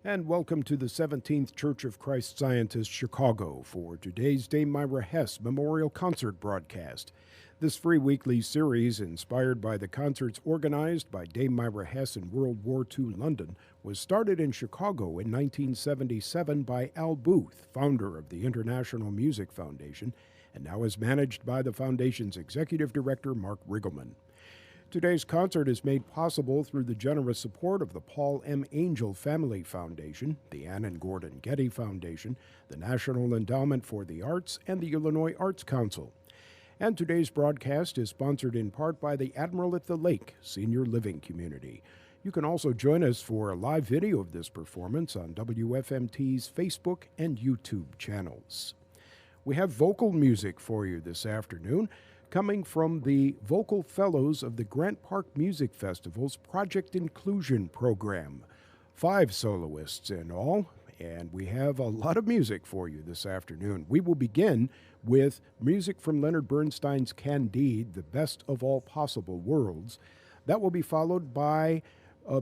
And welcome to the 17th Church of Christ Scientist, Chicago, for today's Dame Myra Hess Memorial Concert broadcast. This free weekly series, inspired by the concerts organized by Dame Myra Hess in World War II London, was started in Chicago in 1977 by Al Booth, founder of the International Music Foundation, and now is managed by the Foundation's executive director, Mark Riggleman. Today's concert is made possible through the generous support of the Paul M. Angel Family Foundation, the Ann and Gordon Getty Foundation, the National Endowment for the Arts, and the Illinois Arts Council. And today's broadcast is sponsored in part by the Admiral at the Lake Senior Living Community. You can also join us for a live video of this performance on WFMT's Facebook and YouTube channels. We have vocal music for you this afternoon, coming from the Vocal Fellows of the Grant Park Music Festival's Project Inclusion program. 5 soloists in all, and we have a lot of music for you this afternoon. We will begin with music from Leonard Bernstein's Candide, The Best of All Possible Worlds. That will be followed by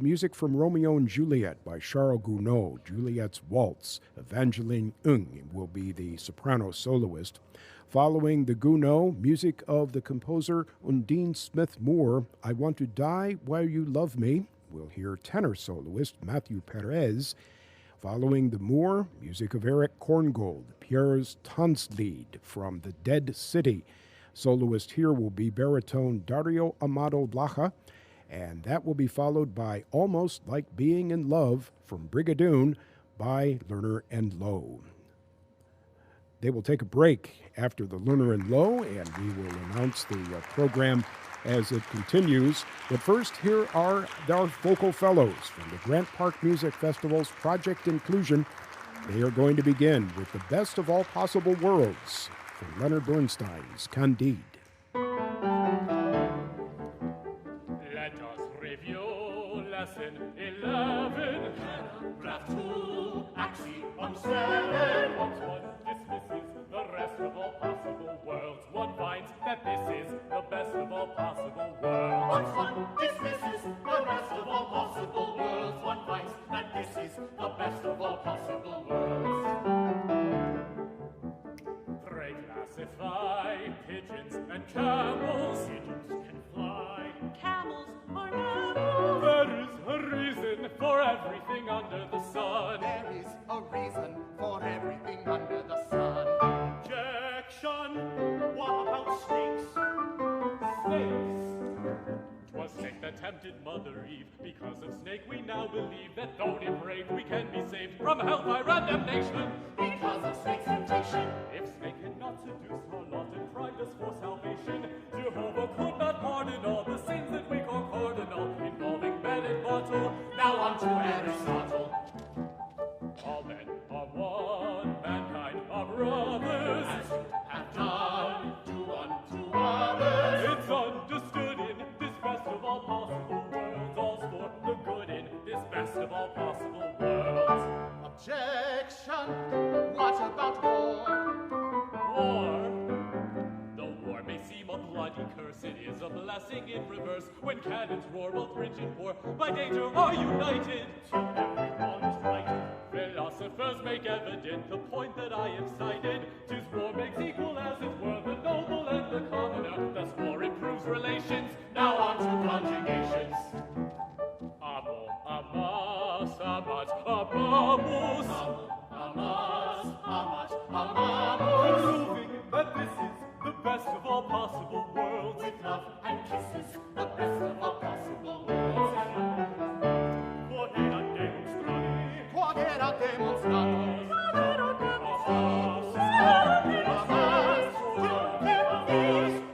music from Romeo and Juliet by Charles Gounod, Juliet's Waltz. Evangeline Ng will be the soprano soloist. Following the Gounod, music of the composer Undine Smith Moore, I Want to Die While You Love Me. We'll hear tenor soloist Matthew Perez. Following the Moore, music of Eric Korngold, Pierre's Tanzlied from The Dead City. Soloist here will be baritone Dario Amado Blacha, and that will be followed by Almost Like Being in Love from Brigadoon by Lerner and Lowe. They will take a break after the Lerner and Lowe, and we will announce the program as it continues. But first, here are our vocal fellows from the Grant Park Music Festival's Project Inclusion. They are going to begin with The Best of All Possible Worlds from Leonard Bernstein's Candide. Let us review lesson 11, paragraph 2, axiom 7. Once one dismisses the rest of all possible worlds, one finds that this is the best of all possible worlds. Once one dismisses the rest of all possible worlds, one finds that this is the best of all possible worlds. Pray classify pigeons and camels. Pigeons can fly, camels are mammals. There is a reason for everything under the sun. There is a reason for everything under the sun. Objection! What about snakes? Snakes! 'Twas snake that tempted Mother Eve. Because of snake we now believe that though depraved we can be saved from hellfire and damnation. Because of snake's temptation. If snake had not seduced our lot and pried us for salvation, Jehovah could not pardon all the sins that we call cardinal, involving bed and bottle. Now on to Aristotle. All men are one, mankind are brothers. As you have done to unto others. It's understood in this best of all possible worlds, all's for the good in this best of all possible worlds. Objection! What about war? War. Though war may seem a bloody curse, it is a blessing in reverse. When cannons roar, both rich and poor by danger are united. Till everyone is right. Philosophers make evident the point that I have cited. 'Tis war makes equal, as it were, the noble and the commoner. Thus war improves relations. Now on to conjugations. Amo, amas, amat, amamus. Amas, amat, amamus. Proving that this is the best of all possible worlds. With love and kisses, the best of all possible worlds. Quod erat demonstrani, Quod erat demonstrani.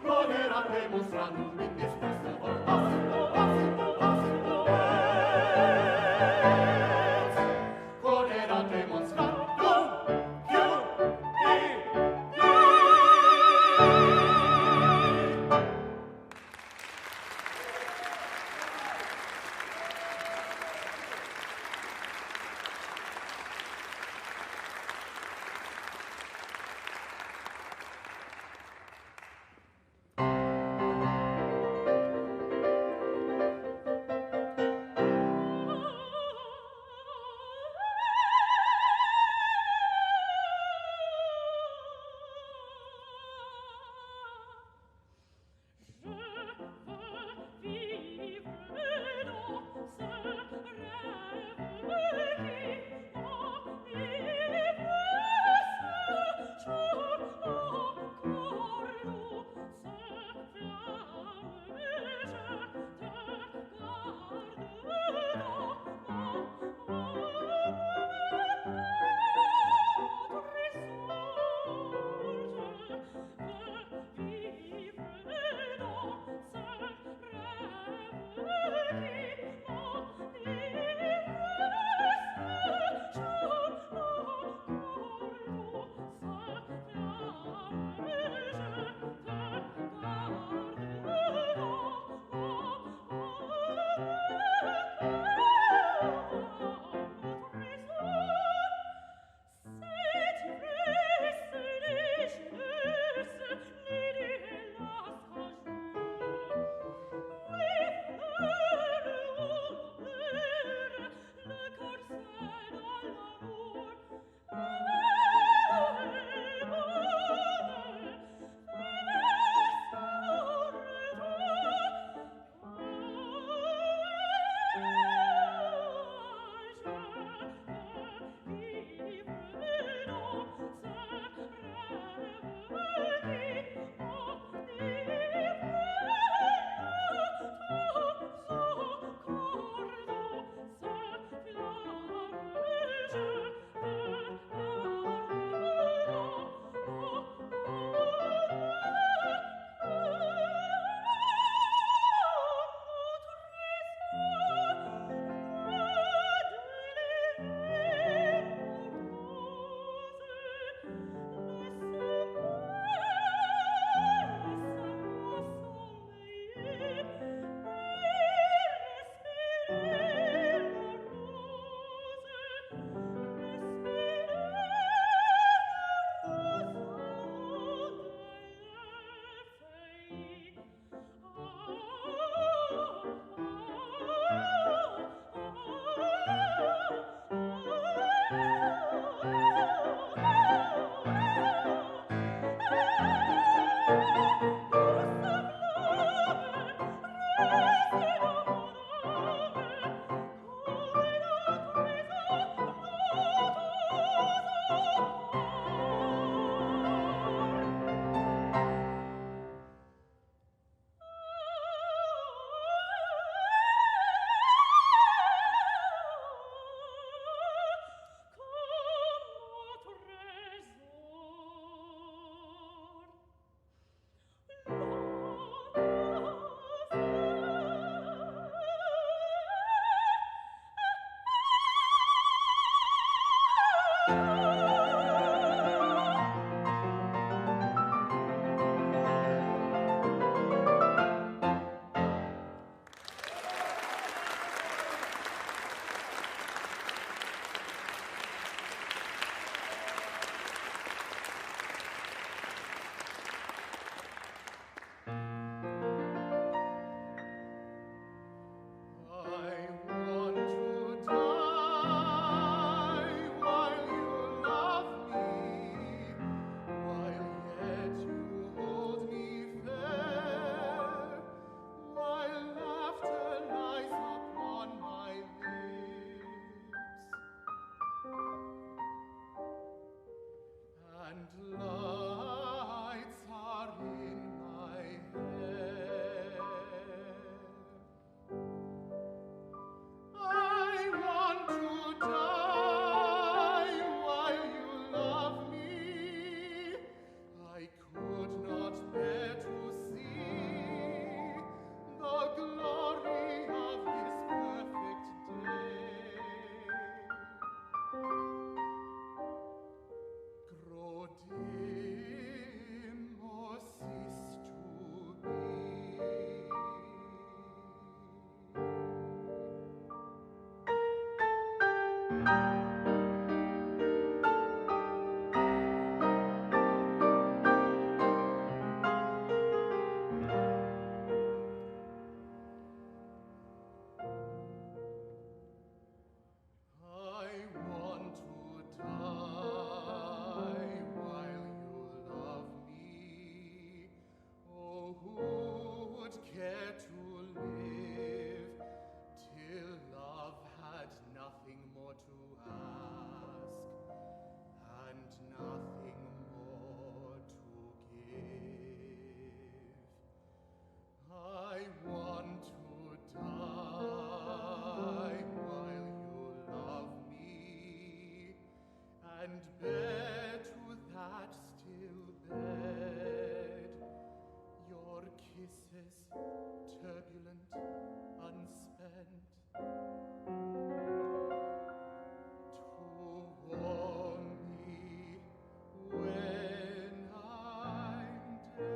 Quod erat demonstrandum in this best of all possible worlds. Quod erat demonstrandum. and bear to that still bed your kisses, turbulent, unspent, to warm me when I'm dead.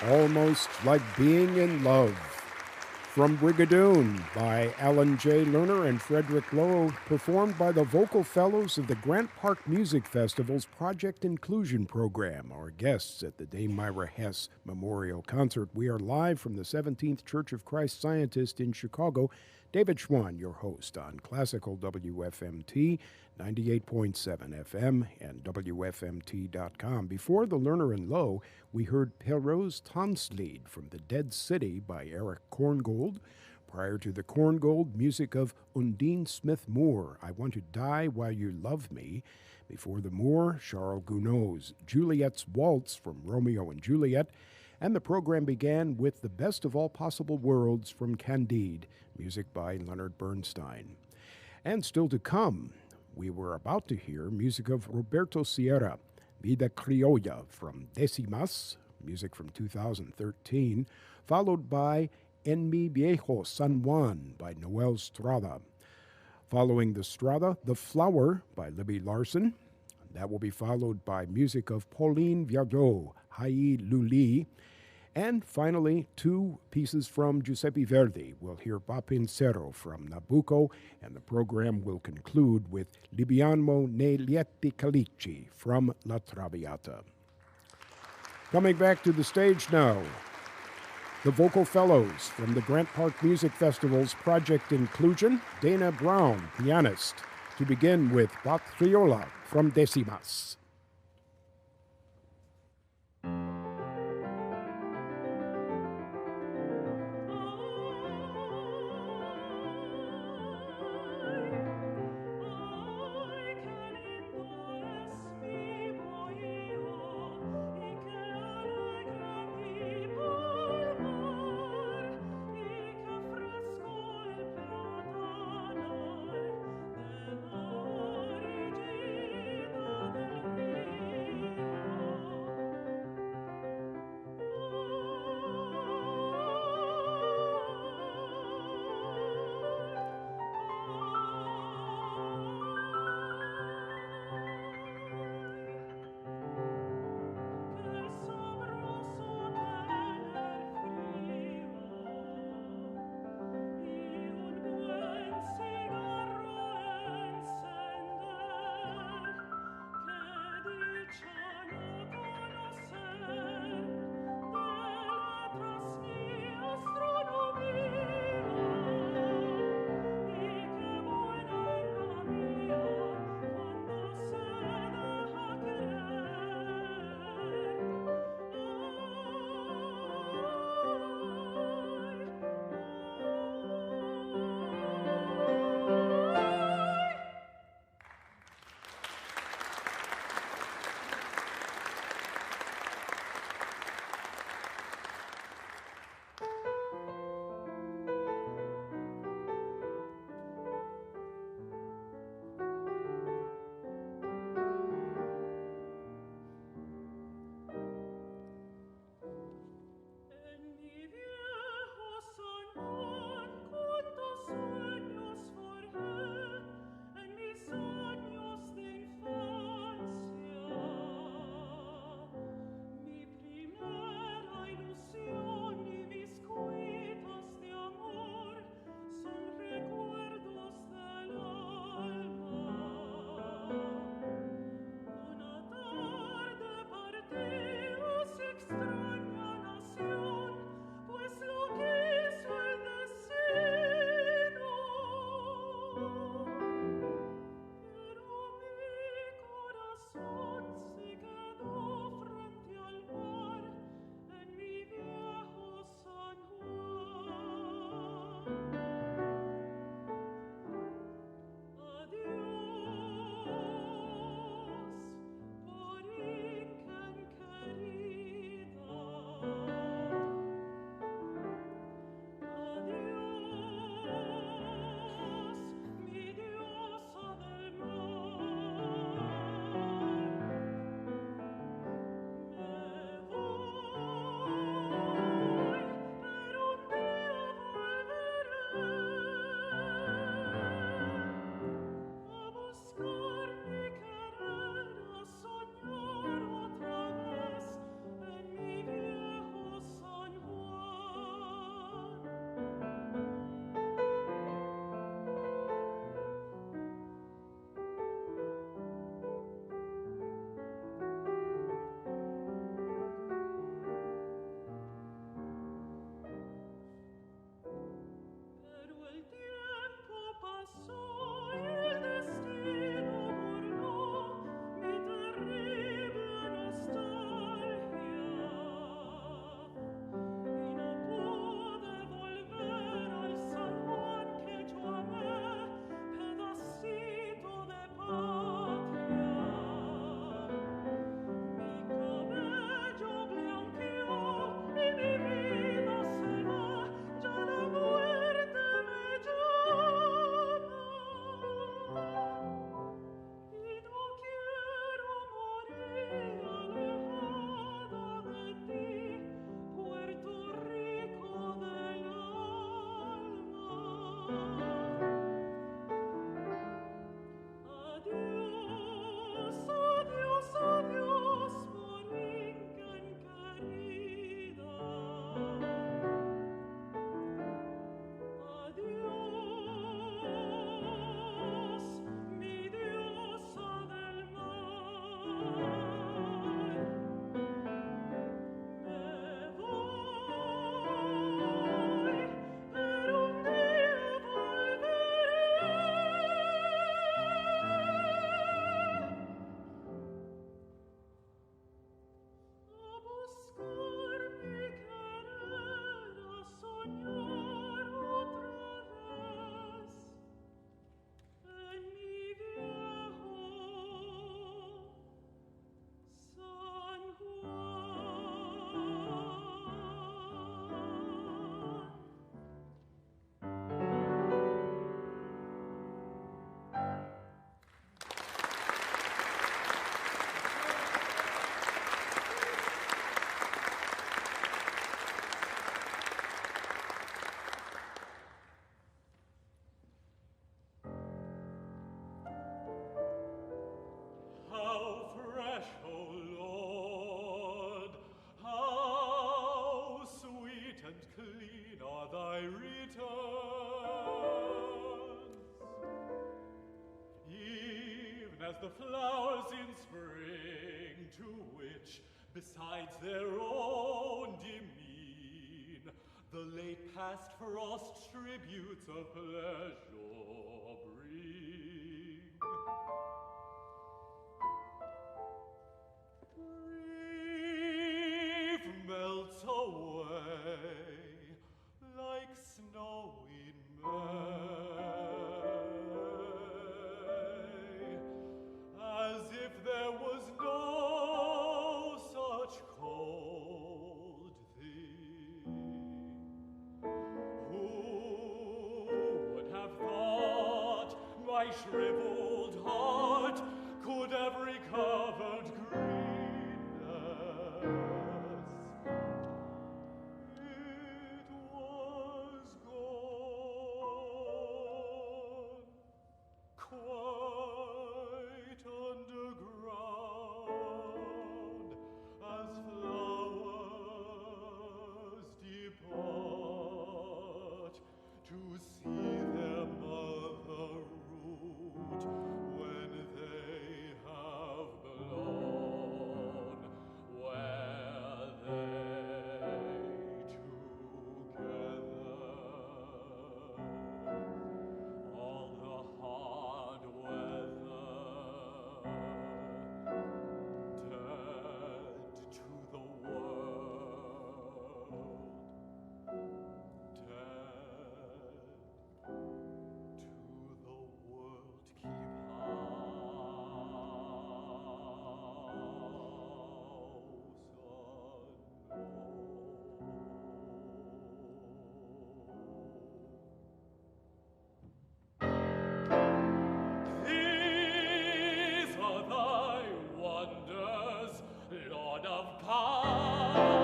Almost Like Being in Love. From Brigadoon by Alan J. Lerner and Frederick Lowe, performed by the Vocal Fellows of the Grant Park Music Festival's Project Inclusion Program, our guests at the Dame Myra Hess Memorial Concert. We are live from the 17th Church of Christ Scientist in Chicago. David Schwann, your host on Classical WFMT, 98.7 FM and WFMT.com. Before the Lerner and Lowe, we heard Perrault's Tanzlied from The Dead City by Eric Korngold. Prior to the Korngold, music of Undine Smith Moore, I Want to Die While You Love Me. Before the Moore, Charles Gounod's Juliet's Waltz from Romeo and Juliet. And the program began with The Best of All Possible Worlds from Candide, music by Leonard Bernstein. And still to come, we were about to hear music of Roberto Sierra, Vida Criolla from Décimas, music from 2013, followed by En Mi Viejo San Juan by Noel Strada. Following the Strada, The Flower by Libby Larsen. That will be followed by music of Pauline Viardot, Hai Luli. And finally, two pieces from Giuseppe Verdi. We'll hear Va Pensero from Nabucco, and the program will conclude with Libiamo nei lieti calici from La Traviata. Coming back to the stage now, the Vocal Fellows from the Grant Park Music Festival's Project Inclusion, Dana Brown, pianist, to begin with Bach Criolla from Décimas. Origine the flowers in spring, to which, besides their own demean, the late past frost tributes of pleasure bring. Grief melts away like snow in May, as if there was no such cold thing. Who would have thought my shriveled heart could have recovered greenness? It was gone, quite underground, as flowers depart to see their mother root when they have blown, where they together all the hard weather, dead to the world, dead to the world, keep house unknown. These are thy wonders, Lord of power,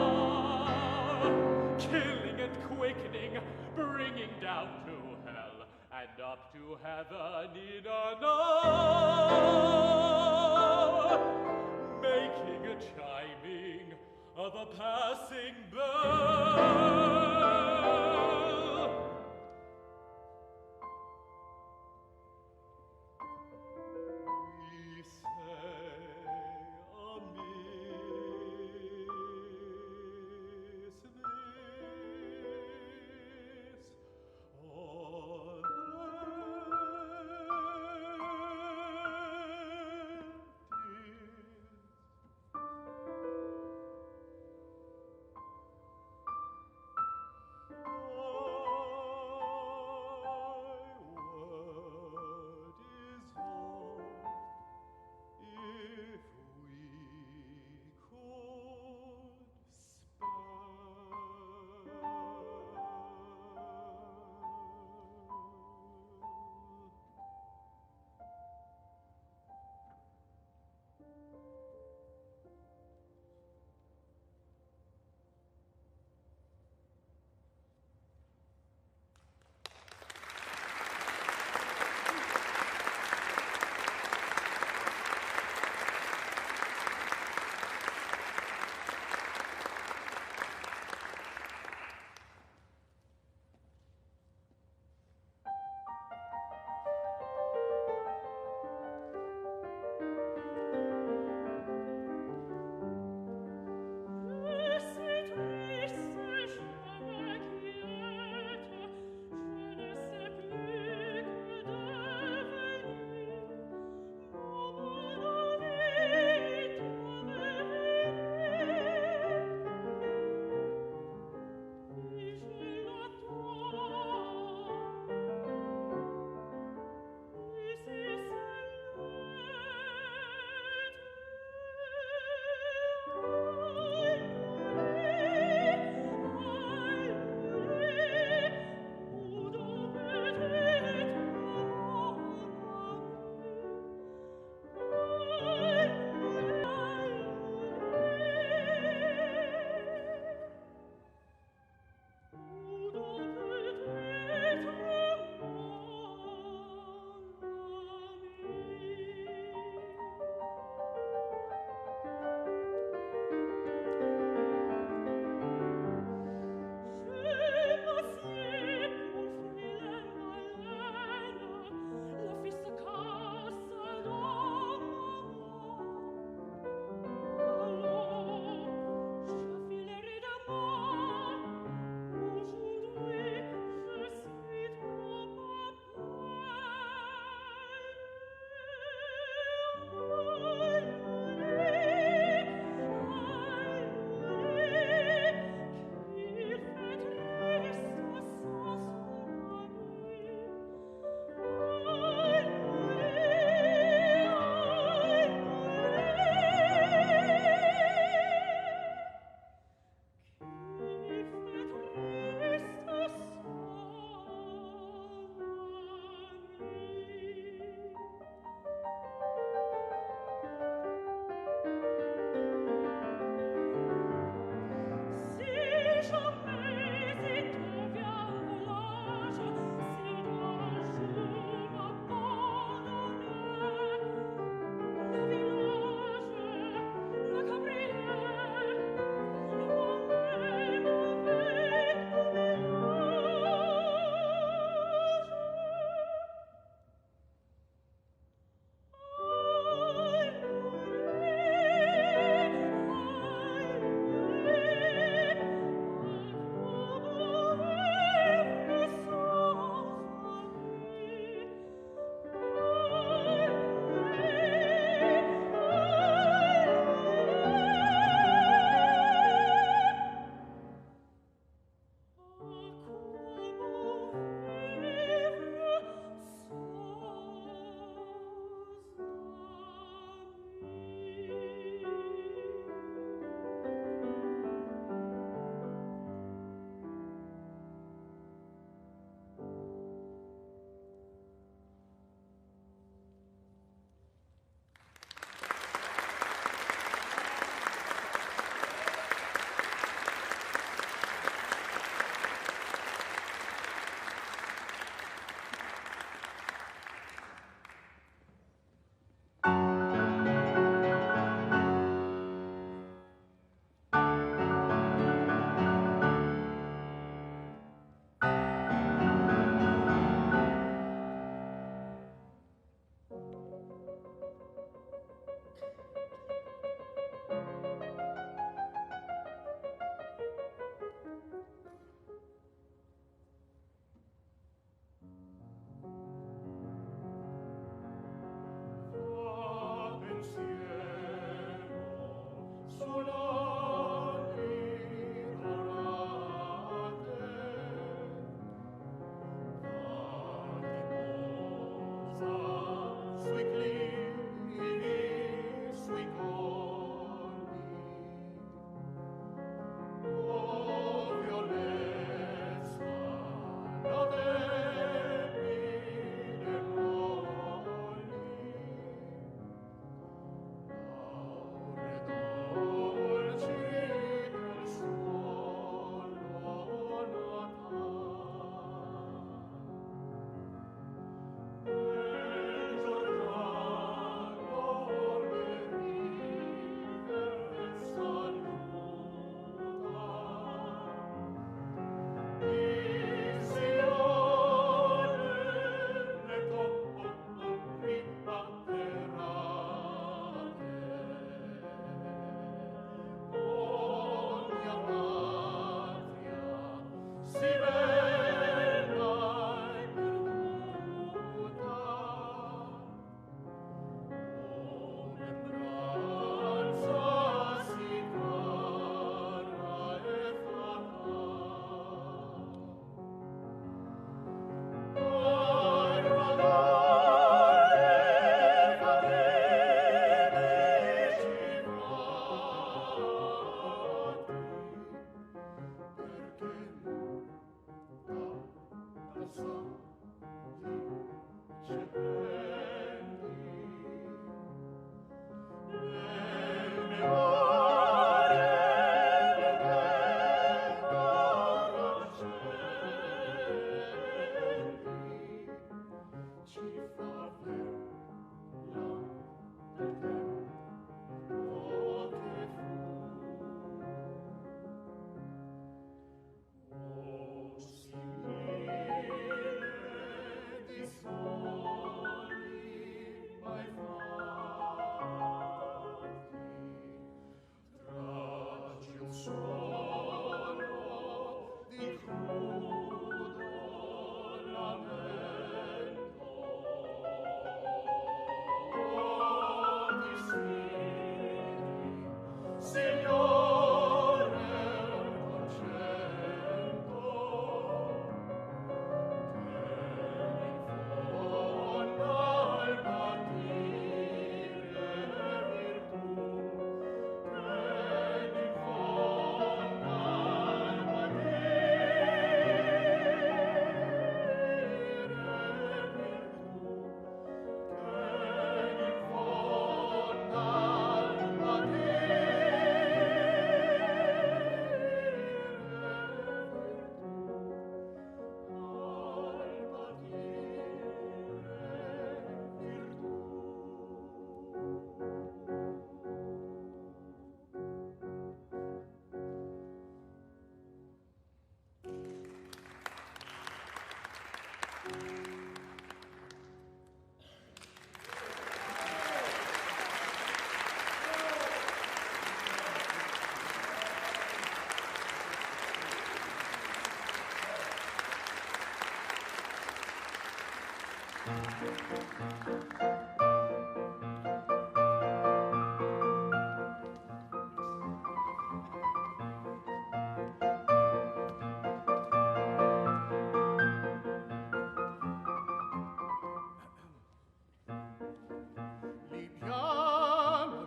killing and quickening, bringing down to hell and up to heaven in an hour, making a chiming of a passing bell. We say amiss this or that is.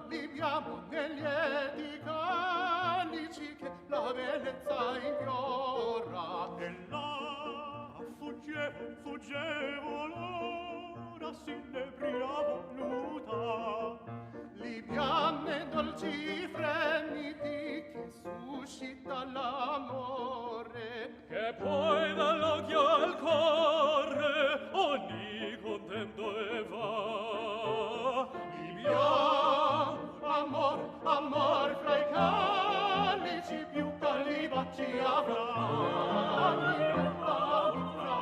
Libiamo negli lieti calici che la bellezza infiora. E là fuggevo l'ora s'inebria voluta. Libiane dolci fremiti che suscita l'amore. Che poi dall'occhio al cuore ogni contento e va. Amor fra i calici più caliba ci avrà. Amor fra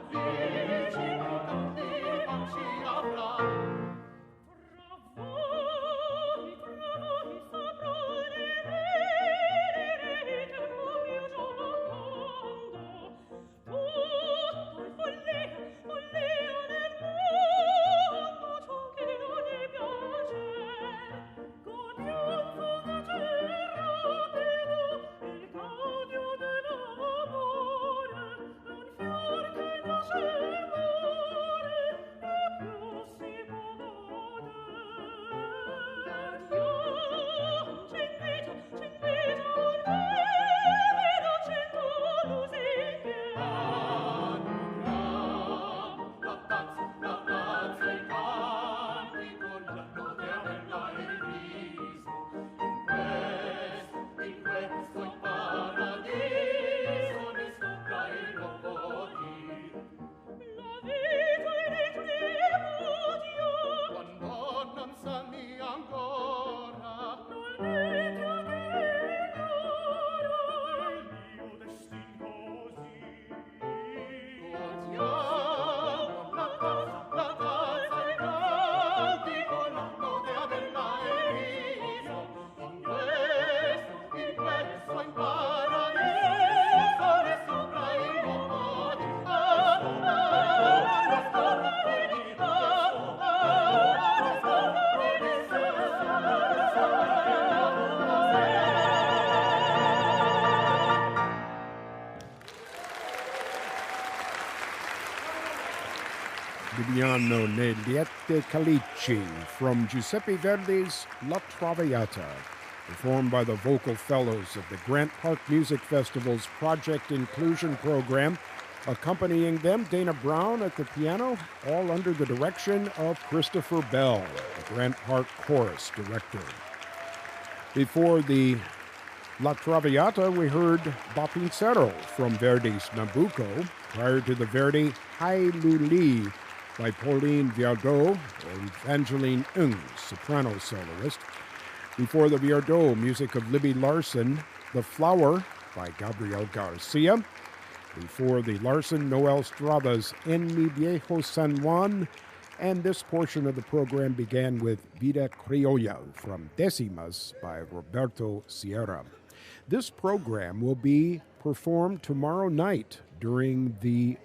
i calici più caliba ci avrà. Tra voi saprò vedere che mio giovando tutto il follia del mondo ciò che non gli piace. Libiano nei lieti calici from Giuseppe Verdi's La Traviata, performed by the vocal fellows of the Grant Park Music Festival's Project Inclusion Program. Accompanying them, Dana Brown at the piano, all under the direction of Christopher Bell, the Grant Park Chorus director. Before the La Traviata, we heard Bapincero from Verdi's Nabucco, prior to the Verdi Hai Luli by Pauline Viardot and Evangeline Ng, soprano soloist. Before the Viardot, music of Libby Larsen, The Flower by Gabriel Garcia. Before the Larsen, Noel Estrada's En Mi Viejo San Juan. And this portion of the program began with Vida Criolla from Décimas by Roberto Sierra. This program will be performed tomorrow night during the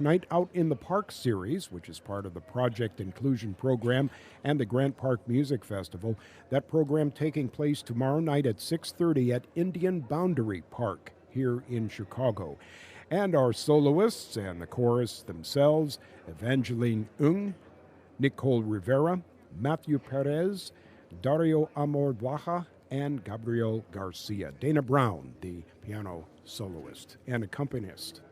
Night Out in the Park series, which is part of the Project Inclusion Program and the Grant Park Music Festival. That program taking place tomorrow night at 6:30 at Indian Boundary Park here in Chicago. And our soloists and the chorus themselves, Evangeline Ng, Nicole Rivera, Matthew Perez, Dario Amor-Baja, and Gabriel Garcia. Dana Brown, the piano soloist and accompanist.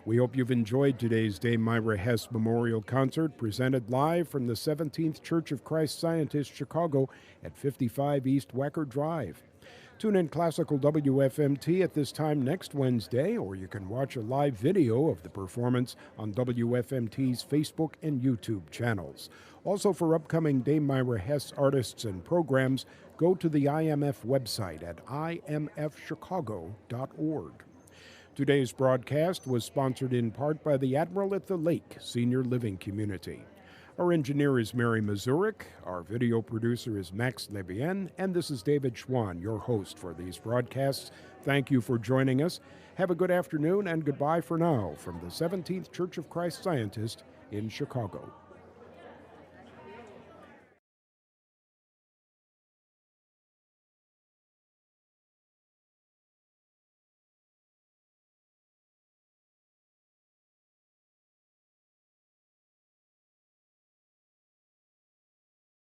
We hope you've enjoyed today's Dame Myra Hess Memorial Concert, presented live from the 17th Church of Christ Scientist, Chicago, at 55 East Wacker Drive. Tune in Classical WFMT at this time next Wednesday, or you can watch a live video of the performance on WFMT's Facebook and YouTube channels. Also, for upcoming Dame Myra Hess artists and programs, go to the IMF website at imfchicago.org. Today's broadcast was sponsored in part by the Admiral at the Lake Senior Living Community. Our engineer is Mary Mazurik, our video producer is Max Lebien, and this is David Schwann, your host for these broadcasts. Thank you for joining us. Have a good afternoon and goodbye for now from the 17th Church of Christ Scientist in Chicago.